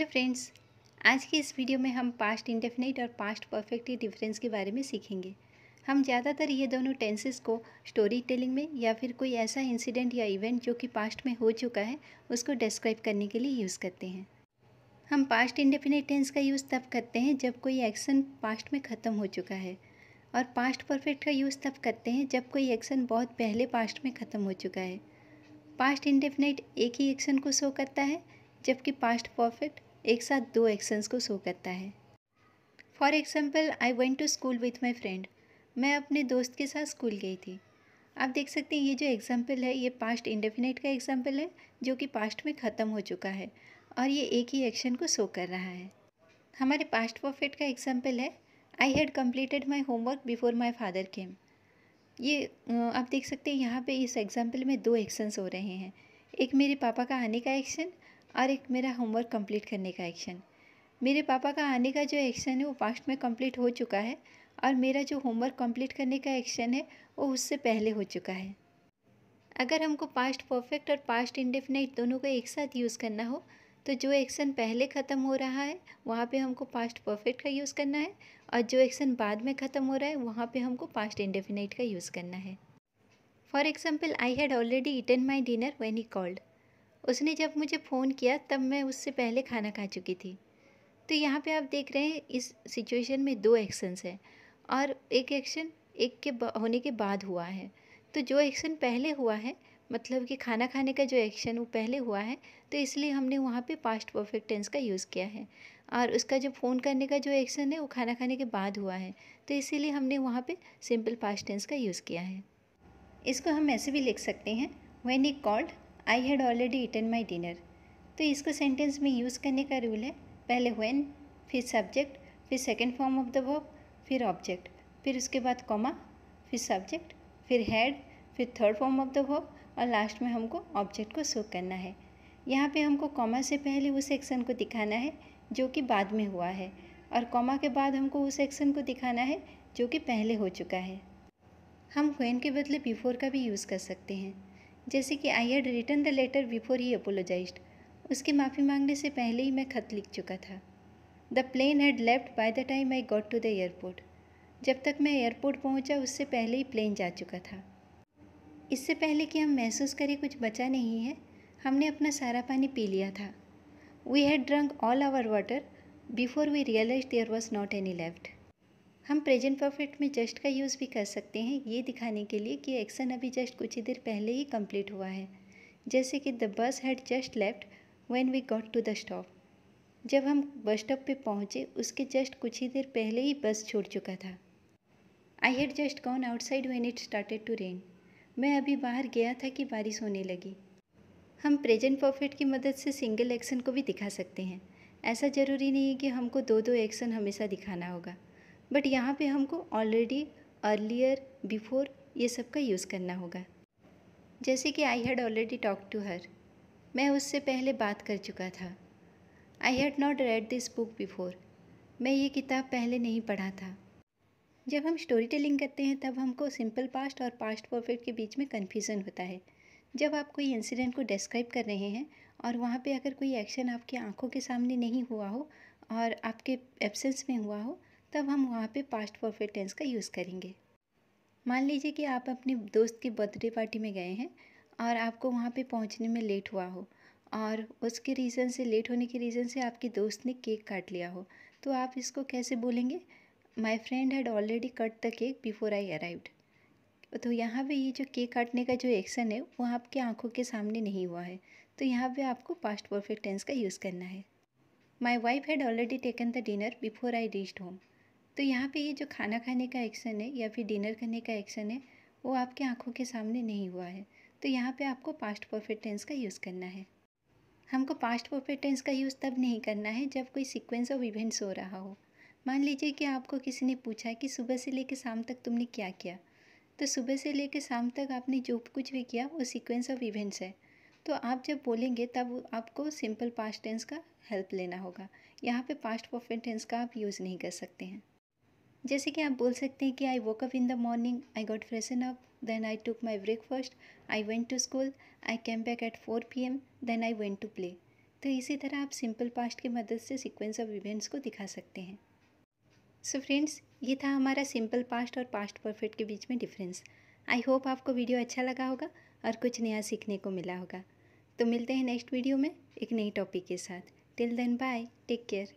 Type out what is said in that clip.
Friends, आज की इस वीडियो में हम पास्ट इंडेफिनिट और पास्ट परफेक्ट के डिफरेंस के बारे में सीखेंगे। हम ज़्यादातर ये दोनों टेंसेस को स्टोरी टेलिंग में या फिर कोई ऐसा इंसिडेंट या इवेंट जो कि पास्ट में हो चुका है उसको डिस्क्राइब करने के लिए यूज़ करते हैं। हम पास्ट इंडेफिनिट टेंस का यूज़ तब करते हैं जब कोई एक्शन पास्ट में ख़त्म हो चुका है, और पास्ट परफेक्ट का यूज़ तब करते हैं जब कोई एक्शन बहुत पहले पास्ट में ख़त्म हो चुका है। पास्ट इंडेफिनिट एक ही एक्शन को शो करता है, जबकि पास्ट परफेक्ट एक साथ दो एक्शंस को शो करता है। For example, I went to school with my friend. मैं अपने दोस्त के साथ स्कूल गई थी। आप देख सकते हैं ये जो एग्जाम्पल है ये पास्ट इंडेफिनिट का एग्जाम्पल है जो कि पास्ट में ख़त्म हो चुका है, और ये एक ही एक्शन को शो कर रहा है। हमारे पास्ट परफेक्ट का एग्जाम्पल है, I had completed my homework before my father came. ये आप देख सकते हैं यहाँ पे इस एग्जाम्पल में दो एक्शंस हो रहे हैं, एक मेरे पापा का आने का एक्शन और एक मेरा होमवर्क कंप्लीट करने का एक्शन। मेरे पापा का आने का जो एक्शन है वो पास्ट में कंप्लीट हो चुका है, और मेरा जो होमवर्क कंप्लीट करने का एक्शन है वो उससे पहले हो चुका है। अगर हमको पास्ट परफेक्ट और पास्ट इंडेफिनिट दोनों को एक साथ यूज़ करना हो तो जो एक्शन पहले ख़त्म हो रहा है वहाँ पे हमको पास्ट परफेक्ट का यूज़ करना है, और जो एक्शन बाद में ख़त्म हो रहा है वहाँ पे हमको पास्ट इंडेफिनिट का यूज़ करना है। For example, I had already eaten my dinner when he called. उसने जब मुझे फ़ोन किया तब मैं उससे पहले खाना खा चुकी थी। तो यहाँ पे आप देख रहे हैं इस सिचुएशन में दो एक्शंस हैं, और एक एक्शन एक के होने के बाद हुआ है। तो जो एक्शन पहले हुआ है, मतलब कि खाना खाने का जो एक्शन वो पहले हुआ है, तो इसलिए हमने वहाँ पे पास्ट परफेक्ट टेंस का यूज़ किया है। और उसका जो फ़ोन करने का जो एक्शन है वो खाना खाने के बाद हुआ है, तो इसीलिए हमने वहाँ पे सिंपल पास्ट टेंस का यूज़ किया है। इसको हम ऐसे भी लिख सकते हैं, when he called I had already eaten my dinner. तो इसको सेंटेंस में यूज़ करने का रूल है, पहले व्हेन, फिर सब्जेक्ट, फिर second form of the verb, फिर ऑब्जेक्ट, फिर उसके बाद कॉमा, फिर सब्जेक्ट, फिर हैड, फिर third form of the verb, और लास्ट में हमको ऑब्जेक्ट को शो करना है। यहाँ पे हमको कॉमा से पहले उस एक्शन को दिखाना है जो कि बाद में हुआ है, और कॉमा के बाद हमको उस एक्शन को दिखाना है जो कि पहले हो चुका है। हम व्हेन के बदले बिफोर का भी यूज़ कर सकते हैं, जैसे कि I had written the letter before he apologised. उसके माफ़ी मांगने से पहले ही मैं खत लिख चुका था। The plane had left by the time I got to the airport. जब तक मैं एयरपोर्ट पहुंचा उससे पहले ही प्लेन जा चुका था। इससे पहले कि हम महसूस करें कुछ बचा नहीं है, हमने अपना सारा पानी पी लिया था। We had drunk all our water before we realise there was not any left. हम प्रेजेंट परफेक्ट में जस्ट का यूज़ भी कर सकते हैं, ये दिखाने के लिए कि एक्शन अभी जस्ट कुछ ही देर पहले ही कंप्लीट हुआ है, जैसे कि the bus had just left when we got to the stop. जब हम बस स्टॉप पे पहुँचे उसके जस्ट कुछ ही देर पहले ही बस छोड़ चुका था। I had just gone outside when it started to rain. मैं अभी बाहर गया था कि बारिश होने लगी। हम प्रेजेंट परफेक्ट की मदद से सिंगल एक्शन को भी दिखा सकते हैं। ऐसा ज़रूरी नहीं है कि हमको दो दो एक्शन हमेशा दिखाना होगा, बट यहाँ पे हमको ऑलरेडी, अर्लियर, बिफोर ये सब का यूज़ करना होगा। जैसे कि I had already talk to her, मैं उससे पहले बात कर चुका था। I had not read this book before, मैं ये किताब पहले नहीं पढ़ा था। जब हम स्टोरी टेलिंग करते हैं तब हमको सिंपल पास्ट और पास्ट परफेक्ट के बीच में कन्फ्यूज़न होता है। जब आप कोई इंसिडेंट को डिस्क्राइब कर रहे हैं और वहाँ पे अगर कोई एक्शन आपकी आंखों के सामने नहीं हुआ हो और आपके एब्सेंस में हुआ हो, तब हम वहाँ पे पास्ट परफेक्ट टेंस का यूज़ करेंगे। मान लीजिए कि आप अपने दोस्त की बर्थडे पार्टी में गए हैं और आपको वहाँ पे पहुँचने में लेट हुआ हो, और उसके रीज़न से, लेट होने के रीज़न से आपके दोस्त ने केक काट लिया हो, तो आप इसको कैसे बोलेंगे? My friend had already cut the cake before I arrived. तो यहाँ पे ये जो केक काटने का जो एक्शन है वो आपकी आंखों के सामने नहीं हुआ है, तो यहाँ पे आपको पास्ट परफेक्ट टेंस का यूज़ करना है। My wife had already taken the dinner before I reached home. तो यहाँ पे ये जो खाना खाने का एक्शन है या फिर डिनर करने का एक्शन है वो आपके आंखों के सामने नहीं हुआ है, तो यहाँ पे आपको पास्ट परफेक्ट टेंस का यूज़ करना है। हमको पास्ट परफेक्ट टेंस का यूज़ तब नहीं करना है जब कोई सीक्वेंस ऑफ इवेंट्स हो रहा हो। मान लीजिए कि आपको किसी ने पूछा कि सुबह से लेकर शाम तक तुमने क्या किया, तो सुबह से लेकर शाम तक आपने जो कुछ भी किया वो सीक्वेंस ऑफ इवेंट्स है। तो आप जब बोलेंगे तब आपको सिंपल पास्ट टेंस का हेल्प लेना होगा, यहाँ पे पास्ट परफेक्ट टेंस का आप यूज़ नहीं कर सकते हैं। जैसे कि आप बोल सकते हैं कि I woke up in the morning, I got freshen up, then I took my breakfast, I went to school, I came back at 4 PM, then I went to play. तो इसी तरह आप सिंपल पास्ट की मदद से sequence of events को दिखा सकते हैं। सो फ्रेंड्स, ये था हमारा सिंपल पास्ट और पास्ट परफेक्ट के बीच में डिफरेंस। आई होप आपको वीडियो अच्छा लगा होगा और कुछ नया सीखने को मिला होगा। तो मिलते हैं नेक्स्ट वीडियो में एक नई टॉपिक के साथ। Till then bye, take care.